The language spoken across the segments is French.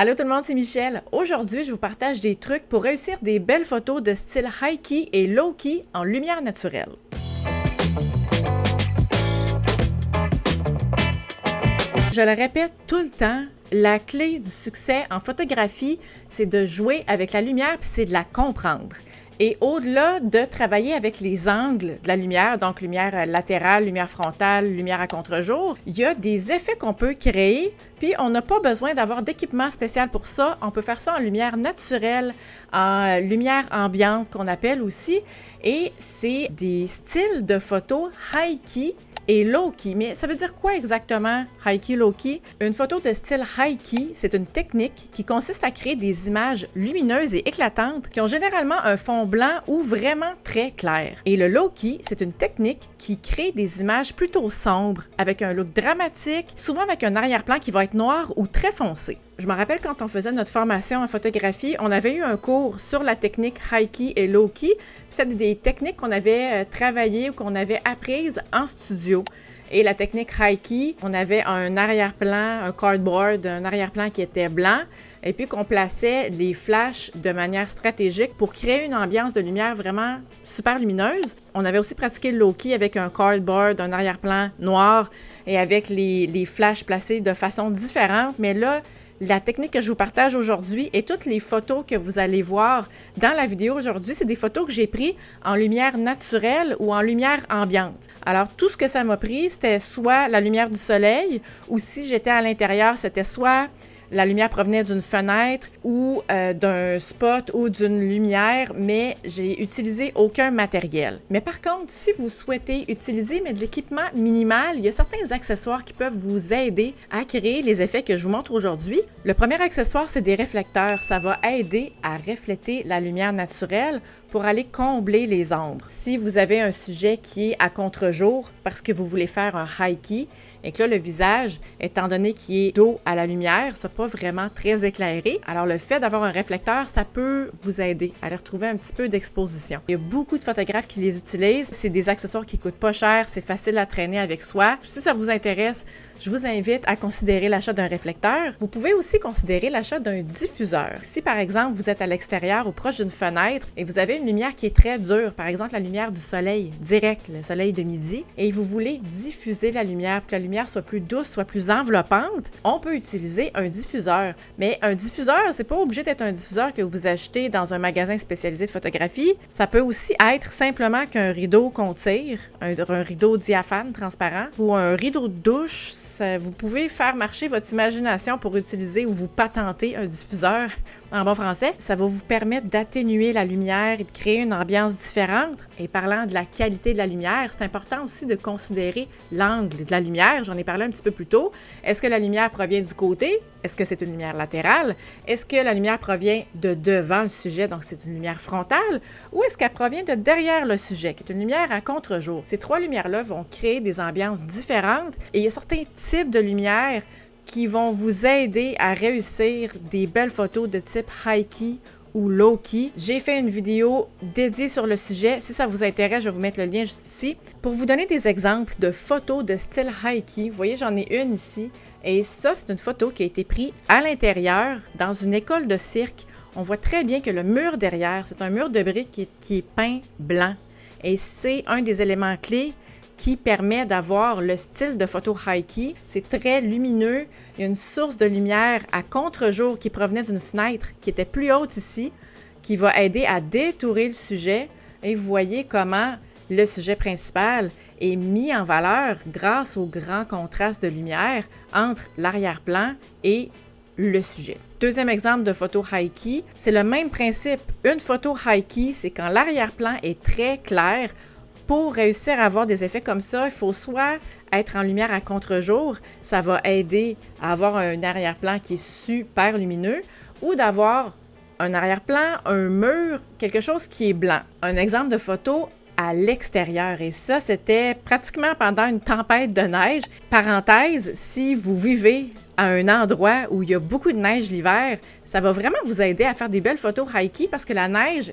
Allô tout le monde, c'est Michel. Aujourd'hui, je vous partage des trucs pour réussir des belles photos de style high-key et low-key en lumière naturelle. Je le répète tout le temps, la clé du succès en photographie, c'est de jouer avec la lumière puis c'est de la comprendre. Et au-delà de travailler avec les angles de la lumière, donc lumière latérale, lumière frontale, lumière à contre-jour, il y a des effets qu'on peut créer, puis on n'a pas besoin d'avoir d'équipement spécial pour ça. On peut faire ça en lumière naturelle, en lumière ambiante qu'on appelle aussi, et c'est des styles de photos high-key et low-key. Mais ça veut dire quoi exactement, high-key, low-key? Une photo de style high-key, c'est une technique qui consiste à créer des images lumineuses et éclatantes qui ont généralement un fond blanc ou vraiment très clair. Et le low-key, c'est une technique qui crée des images plutôt sombres, avec un look dramatique, souvent avec un arrière-plan qui va être noir ou très foncé. Je me rappelle quand on faisait notre formation en photographie, on avait eu un cours sur la technique high-key et low-key. C'était des techniques qu'on avait travaillées ou qu'on avait apprises en studio. Et la technique high-key, on avait un arrière-plan, un cardboard, un arrière-plan qui était blanc, et puis qu'on plaçait les flashs de manière stratégique pour créer une ambiance de lumière vraiment super lumineuse. On avait aussi pratiqué le low-key avec un cardboard, un arrière-plan noir, et avec les flashs placés de façon différente, mais là, la technique que je vous partage aujourd'hui et toutes les photos que vous allez voir dans la vidéo aujourd'hui, c'est des photos que j'ai prises en lumière naturelle ou en lumière ambiante. Alors, tout ce que ça m'a pris, c'était soit la lumière du soleil ou si j'étais à l'intérieur, c'était soit la lumière provenait d'une fenêtre ou d'un spot ou d'une lumière, mais j'ai utilisé aucun matériel. Mais par contre, si vous souhaitez utiliser de l'équipement minimal, il y a certains accessoires qui peuvent vous aider à créer les effets que je vous montre aujourd'hui. Le premier accessoire, c'est des réflecteurs. Ça va aider à refléter la lumière naturelle pour aller combler les ombres. Si vous avez un sujet qui est à contre-jour parce que vous voulez faire un high-key, et que là, le visage, étant donné qu'il est dos à la lumière, c'est pas vraiment très éclairé. Alors, le fait d'avoir un réflecteur, ça peut vous aider à aller retrouver un petit peu d'exposition. Il y a beaucoup de photographes qui les utilisent. C'est des accessoires qui coûtent pas cher, c'est facile à traîner avec soi. Si ça vous intéresse, je vous invite à considérer l'achat d'un réflecteur. Vous pouvez aussi considérer l'achat d'un diffuseur. Si, par exemple, vous êtes à l'extérieur ou proche d'une fenêtre et vous avez une lumière qui est très dure, par exemple la lumière du soleil, direct, le soleil de midi, et vous voulez diffuser la lumière pour que la lumière soit plus douce, soit plus enveloppante, on peut utiliser un diffuseur. Mais un diffuseur, c'est pas obligé d'être un diffuseur que vous achetez dans un magasin spécialisé de photographie. Ça peut aussi être simplement qu'un rideau qu'on tire, un rideau diaphane, transparent, ou un rideau de douche. Vous pouvez faire marcher votre imagination pour utiliser ou vous patenter un diffuseur en bon français. Ça va vous permettre d'atténuer la lumière et de créer une ambiance différente. Et parlant de la qualité de la lumière, c'est important aussi de considérer l'angle de la lumière. J'en ai parlé un petit peu plus tôt. Est-ce que la lumière provient du côté? Est-ce que c'est une lumière latérale? Est-ce que la lumière provient de devant le sujet, donc c'est une lumière frontale? Ou est-ce qu'elle provient de derrière le sujet, qui est une lumière à contre-jour? Ces trois lumières-là vont créer des ambiances différentes et il y a certains types de lumière qui vont vous aider à réussir des belles photos de type high-key ou low-key. J'ai fait une vidéo dédiée sur le sujet. Si ça vous intéresse, je vais vous mettre le lien juste ici. Pour vous donner des exemples de photos de style high-key, vous voyez, j'en ai une ici. Et ça, c'est une photo qui a été prise à l'intérieur, dans une école de cirque. On voit très bien que le mur derrière, c'est un mur de briques qui est peint blanc. Et c'est un des éléments clés qui permet d'avoir le style de photo high-key. C'est très lumineux. Il y a une source de lumière à contre-jour qui provenait d'une fenêtre qui était plus haute ici, qui va aider à détourer le sujet. Et vous voyez comment le sujet principal est mis en valeur grâce au grand contraste de lumière entre l'arrière-plan et le sujet. Deuxième exemple de photo high-key, c'est le même principe. Une photo high-key, c'est quand l'arrière-plan est très clair. Pour réussir à avoir des effets comme ça, il faut soit être en lumière à contre-jour, ça va aider à avoir un arrière-plan qui est super lumineux, ou d'avoir un arrière-plan, un mur, quelque chose qui est blanc. Un exemple de photo à l'extérieur, et ça, c'était pratiquement pendant une tempête de neige. Parenthèse, si vous vivez à un endroit où il y a beaucoup de neige l'hiver, ça va vraiment vous aider à faire des belles photos high-key parce que la neige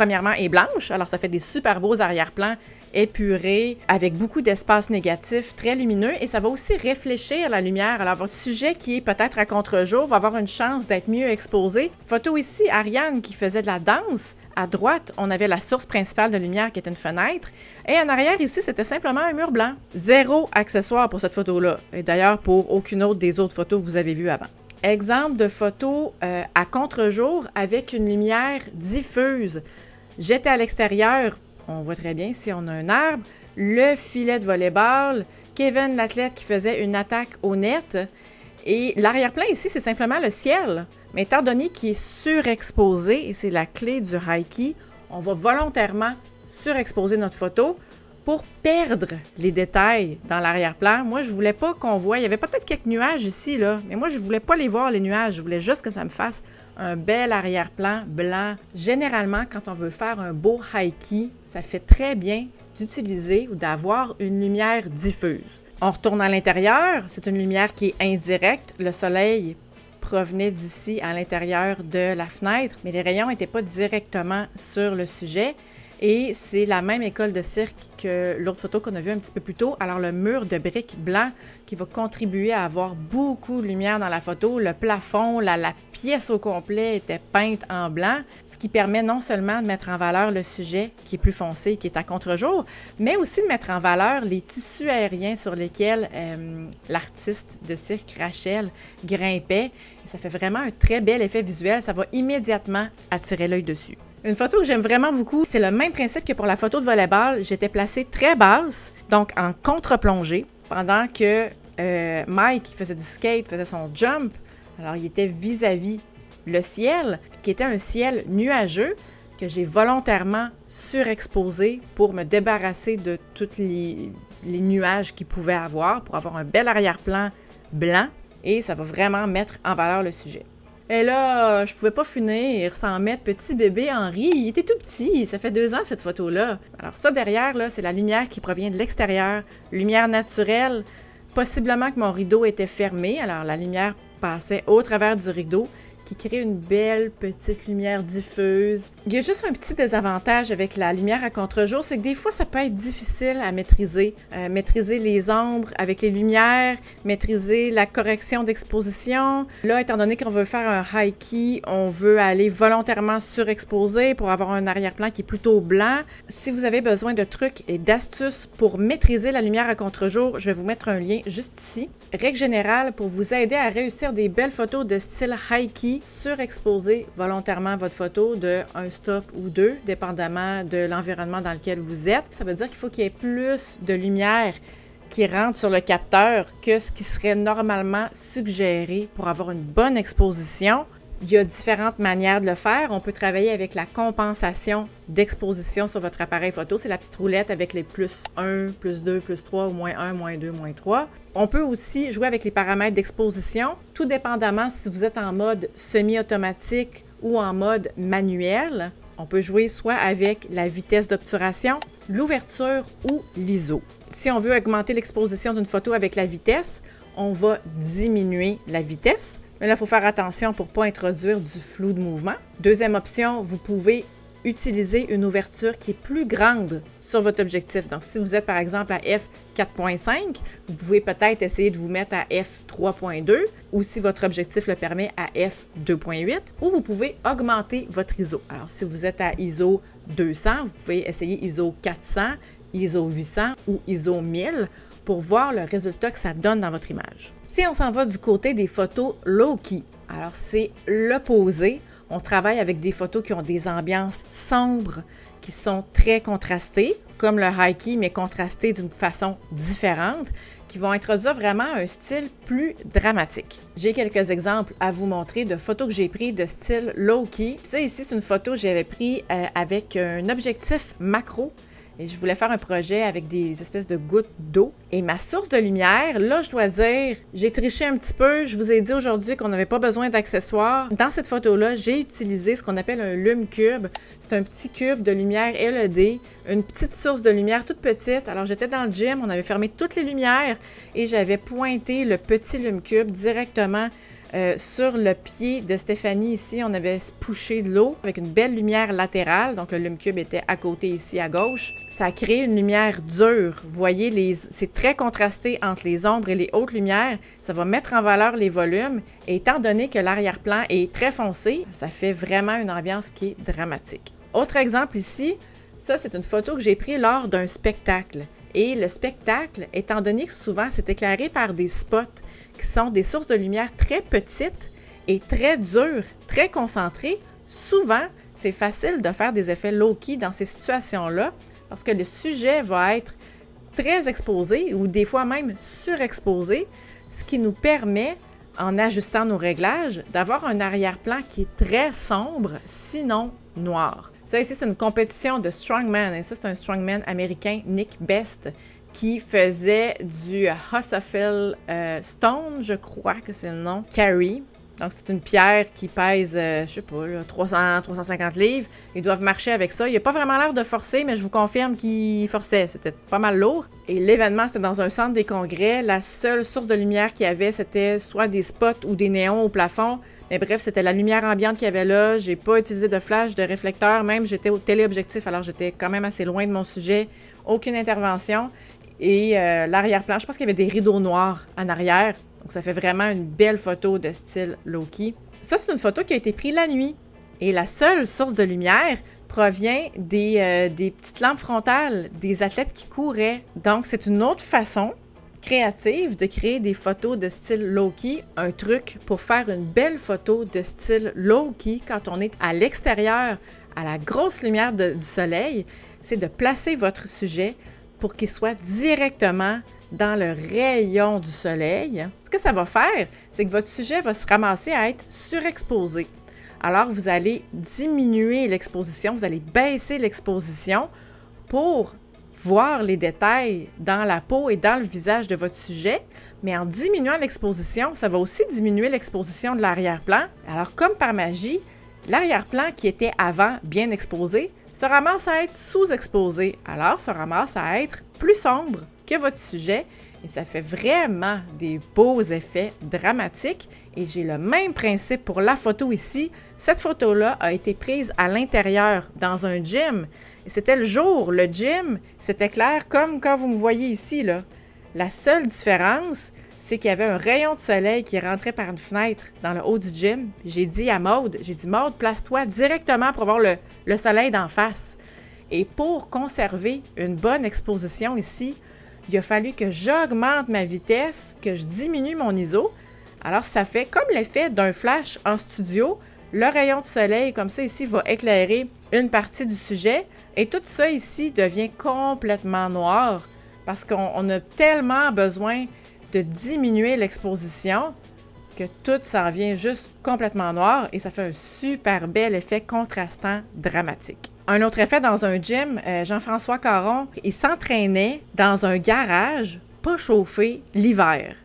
premièrement, est blanche, alors ça fait des super beaux arrière-plans épurés, avec beaucoup d'espace négatif, très lumineux, et ça va aussi réfléchir la lumière. Alors, votre sujet qui est peut-être à contre-jour va avoir une chance d'être mieux exposé. Photo ici, Ariane qui faisait de la danse. À droite, on avait la source principale de lumière qui est une fenêtre. Et en arrière, ici, c'était simplement un mur blanc. Zéro accessoire pour cette photo-là. Et d'ailleurs, pour aucune autre des autres photos que vous avez vues avant. Exemple de photo à contre-jour avec une lumière diffuse. J'étais à l'extérieur, on voit très bien si on a un arbre, le filet de volleyball, Kevin l'athlète qui faisait une attaque au net. Et l'arrière-plan ici, c'est simplement le ciel. Mais étant donné qu'il est surexposé, et c'est la clé du high-key, on va volontairement surexposer notre photo pour perdre les détails dans l'arrière-plan. Moi, je voulais pas qu'on voit, il y avait peut-être quelques nuages ici, là, mais moi, je voulais pas les voir, les nuages. Je voulais juste que ça me fasse un bel arrière-plan blanc. Généralement, quand on veut faire un beau high-key, ça fait très bien d'utiliser ou d'avoir une lumière diffuse. On retourne à l'intérieur, c'est une lumière qui est indirecte. Le soleil provenait d'ici à l'intérieur de la fenêtre, mais les rayons n'étaient pas directement sur le sujet. Et c'est la même école de cirque que l'autre photo qu'on a vue un petit peu plus tôt. Alors, le mur de briques blanc qui va contribuer à avoir beaucoup de lumière dans la photo. Le plafond, la pièce au complet était peinte en blanc, ce qui permet non seulement de mettre en valeur le sujet qui est plus foncé, qui est à contre-jour, mais aussi de mettre en valeur les tissus aériens sur lesquels l'artiste de cirque Rachel grimpait. Et ça fait vraiment un très bel effet visuel. Ça va immédiatement attirer l'œil dessus. Une photo que j'aime vraiment beaucoup, c'est le même principe que pour la photo de volleyball. J'étais placée très basse, donc en contre-plongée, pendant que Mike, qui faisait du skate, faisait son jump. Alors, il était vis-à-vis le ciel, qui était un ciel nuageux, que j'ai volontairement surexposé pour me débarrasser de tous les nuages qu'il pouvait avoir, pour avoir un bel arrière-plan blanc, et ça va vraiment mettre en valeur le sujet. Et là, je pouvais pas finir sans mettre petit bébé Henri. Il était tout petit. Ça fait 2 ans, cette photo-là. Alors ça, derrière, là, c'est la lumière qui provient de l'extérieur. Lumière naturelle. Possiblement que mon rideau était fermé. Alors, la lumière passait au travers du rideau, qui crée une belle petite lumière diffuse. Il y a juste un petit désavantage avec la lumière à contre-jour, c'est que des fois, ça peut être difficile à maîtriser. Maîtriser les ombres avec les lumières, maîtriser la correction d'exposition. Là, étant donné qu'on veut faire un high-key, on veut aller volontairement surexposer pour avoir un arrière-plan qui est plutôt blanc. Si vous avez besoin de trucs et d'astuces pour maîtriser la lumière à contre-jour, je vais vous mettre un lien juste ici. Règle générale, pour vous aider à réussir des belles photos de style high-key, surexposer volontairement votre photo de un stop ou 2, dépendamment de l'environnement dans lequel vous êtes. Ça veut dire qu'il faut qu'il y ait plus de lumière qui rentre sur le capteur que ce qui serait normalement suggéré pour avoir une bonne exposition. Il y a différentes manières de le faire. On peut travailler avec la compensation d'exposition sur votre appareil photo. C'est la petite roulette avec les plus 1, plus 2, plus 3 ou moins 1, moins 2, moins 3. On peut aussi jouer avec les paramètres d'exposition, tout dépendamment si vous êtes en mode semi-automatique ou en mode manuel. On peut jouer soit avec la vitesse d'obturation, l'ouverture ou l'ISO. Si on veut augmenter l'exposition d'une photo avec la vitesse, on va diminuer la vitesse. Mais là, il faut faire attention pour ne pas introduire du flou de mouvement. Deuxième option, vous pouvez utiliser une ouverture qui est plus grande sur votre objectif. Donc, si vous êtes par exemple à f4.5, vous pouvez peut-être essayer de vous mettre à f3.2 ou si votre objectif le permet à f2.8 ou vous pouvez augmenter votre ISO. Alors, si vous êtes à ISO 200, vous pouvez essayer ISO 400, ISO 800 ou ISO 1000 pour voir le résultat que ça donne dans votre image. Si on s'en va du côté des photos low-key, alors c'est l'opposé. On travaille avec des photos qui ont des ambiances sombres, qui sont très contrastées, comme le high-key, mais contrastées d'une façon différente, qui vont introduire vraiment un style plus dramatique. J'ai quelques exemples à vous montrer de photos que j'ai prises de style low-key. Ça ici, c'est une photo que j'avais prise avec un objectif macro. Et je voulais faire un projet avec des espèces de gouttes d'eau. Et ma source de lumière, là, je dois dire, j'ai triché un petit peu. Je vous ai dit aujourd'hui qu'on n'avait pas besoin d'accessoires. Dans cette photo-là, j'ai utilisé ce qu'on appelle un lume cube. C'est un petit cube de lumière LED, une petite source de lumière toute petite. Alors, j'étais dans le gym, on avait fermé toutes les lumières et j'avais pointé le petit lume cube directement sur le pied de Stéphanie ici, on avait poussé de l'eau avec une belle lumière latérale. Donc, le LumeCube était à côté ici à gauche. Ça a créé une lumière dure. Vous voyez, c'est très contrasté entre les ombres et les hautes lumières. Ça va mettre en valeur les volumes. Et étant donné que l'arrière-plan est très foncé, ça fait vraiment une ambiance qui est dramatique. Autre exemple ici, ça, c'est une photo que j'ai prise lors d'un spectacle. Et le spectacle, étant donné que souvent c'est éclairé par des spots qui sont des sources de lumière très petites et très dures, très concentrées, souvent c'est facile de faire des effets low-key dans ces situations-là parce que le sujet va être très exposé ou des fois même surexposé, ce qui nous permet, en ajustant nos réglages, d'avoir un arrière-plan qui est très sombre, sinon noir. Ça ici, c'est une compétition de strongman. Et ça, c'est un strongman américain, Nick Best, qui faisait du Husafell Stone, je crois que c'est le nom, Carry. Donc, c'est une pierre qui pèse, je sais pas, là, 300-350 livres. Ils doivent marcher avec ça. Il n'a pas vraiment l'air de forcer, mais je vous confirme qu'il forçait. C'était pas mal lourd. Et l'événement, c'était dans un centre des congrès. La seule source de lumière qu'il y avait, c'était soit des spots ou des néons au plafond. Mais bref, c'était la lumière ambiante qu'il y avait là. J'ai pas utilisé de flash, de réflecteur. Même, j'étais au téléobjectif, alors j'étais quand même assez loin de mon sujet. Aucune intervention. Et l'arrière-plan, je pense qu'il y avait des rideaux noirs en arrière. Donc, ça fait vraiment une belle photo de style low-key. Ça, c'est une photo qui a été prise la nuit. Et la seule source de lumière provient des petites lampes frontales des athlètes qui couraient. Donc, c'est une autre façon créative de créer des photos de style low-key, un truc pour faire une belle photo de style low-key quand on est à l'extérieur, à la grosse lumière du soleil, c'est de placer votre sujet pour qu'il soit directement dans le rayon du soleil. Ce que ça va faire, c'est que votre sujet va se ramasser à être surexposé. Alors, vous allez diminuer l'exposition, vous allez baisser l'exposition pour voir les détails dans la peau et dans le visage de votre sujet, mais en diminuant l'exposition, ça va aussi diminuer l'exposition de l'arrière-plan. Alors, comme par magie, l'arrière-plan qui était avant bien exposé se ramasse à être sous-exposé, alors se ramasse à être plus sombre que votre sujet, et ça fait vraiment des beaux effets dramatiques. Et j'ai le même principe pour la photo ici. Cette photo-là a été prise à l'intérieur, dans un gym. Et c'était le jour, le gym, c'était clair comme quand vous me voyez ici, là. La seule différence, c'est qu'il y avait un rayon de soleil qui rentrait par une fenêtre dans le haut du gym. J'ai dit à Maude, Maude, place-toi directement pour voir le soleil d'en face. Et pour conserver une bonne exposition ici, il a fallu que j'augmente ma vitesse, que je diminue mon ISO. Alors, ça fait comme l'effet d'un flash en studio. Le rayon de soleil, comme ça, ici, va éclairer une partie du sujet. Et tout ça, ici, devient complètement noir parce qu'on a tellement besoin de diminuer l'exposition que tout s'en vient juste complètement noir et ça fait un super bel effet contrastant dramatique. Un autre effet dans un gym, Jean-François Caron, il s'entraînait dans un garage pas chauffé l'hiver.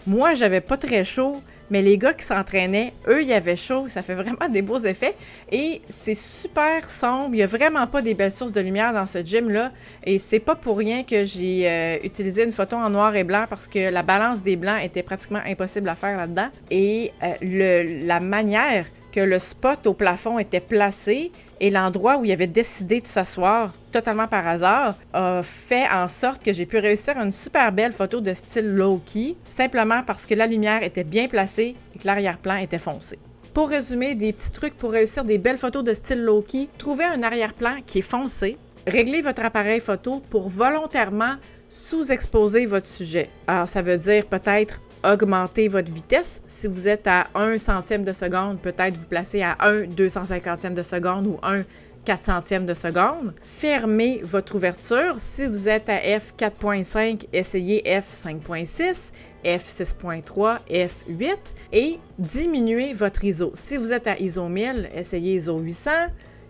Moi, j'avais pas très chaud, mais les gars qui s'entraînaient, eux, ils avaient chaud. Ça fait vraiment des beaux effets. Et c'est super sombre. Il n'y a vraiment pas des belles sources de lumière dans ce gym-là. Et c'est pas pour rien que j'ai utilisé une photo en noir et blanc parce que la balance des blancs était pratiquement impossible à faire là-dedans. Et la manière que le spot au plafond était placé et l'endroit où il avait décidé de s'asseoir totalement par hasard a fait en sorte que j'ai pu réussir une super belle photo de style low-key, simplement parce que la lumière était bien placée et que l'arrière-plan était foncé. Pour résumer, des petits trucs pour réussir des belles photos de style low-key, trouvez un arrière-plan qui est foncé, réglez votre appareil photo pour volontairement sous-exposer votre sujet. Alors, ça veut dire peut-être augmenter votre vitesse. Si vous êtes à 1 centième de seconde, peut-être vous placez à 1 250e de seconde ou 1 400e de seconde. Fermez votre ouverture. Si vous êtes à f4.5, essayez f5.6, f6.3, f8 et diminuez votre ISO. Si vous êtes à ISO 1000, essayez ISO 800,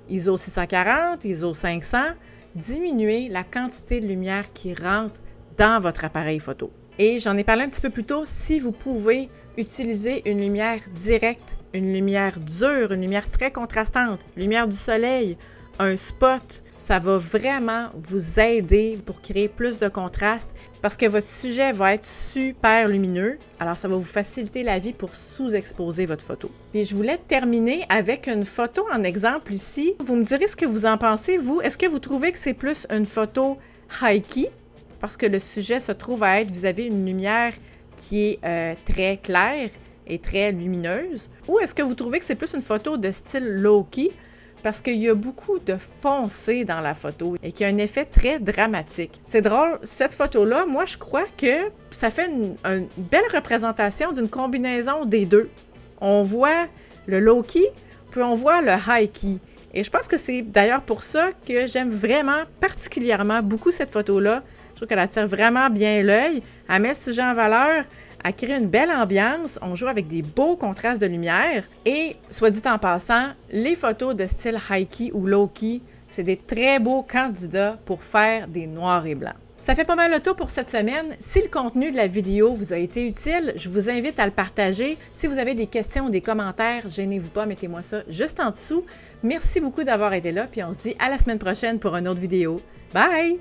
ISO 640, ISO 500. Diminuez la quantité de lumière qui rentre dans votre appareil photo. Et j'en ai parlé un petit peu plus tôt, si vous pouvez utiliser une lumière directe, une lumière dure, une lumière très contrastante, lumière du soleil, un spot, Ça va vraiment vous aider pour créer plus de contraste parce que votre sujet va être super lumineux. Alors, ça va vous faciliter la vie pour sous-exposer votre photo. Puis, je voulais terminer avec une photo en exemple ici. Vous me direz ce que vous en pensez, vous. Est-ce que vous trouvez que c'est plus une photo high-key parce que le sujet se trouve à être, vous avez une lumière qui est très claire et très lumineuse? Ou est-ce que vous trouvez que c'est plus une photo de style low-key parce qu'il y a beaucoup de foncé dans la photo et qu'il y a un effet très dramatique? C'est drôle, cette photo-là, moi, je crois que ça fait une belle représentation d'une combinaison des deux. On voit le low-key, puis on voit le high-key. Et je pense que c'est d'ailleurs pour ça que j'aime vraiment particulièrement beaucoup cette photo-là. Je trouve qu'elle attire vraiment bien l'œil, elle met le sujet en valeur, elle crée une belle ambiance, on joue avec des beaux contrastes de lumière. Et, soit dit en passant, les photos de style high-key ou low-key, c'est des très beaux candidats pour faire des noirs et blancs. Ça fait pas mal le tour pour cette semaine. Si le contenu de la vidéo vous a été utile, je vous invite à le partager. Si vous avez des questions ou des commentaires, gênez-vous pas, mettez-moi ça juste en dessous. Merci beaucoup d'avoir été là, puis on se dit à la semaine prochaine pour une autre vidéo. Bye!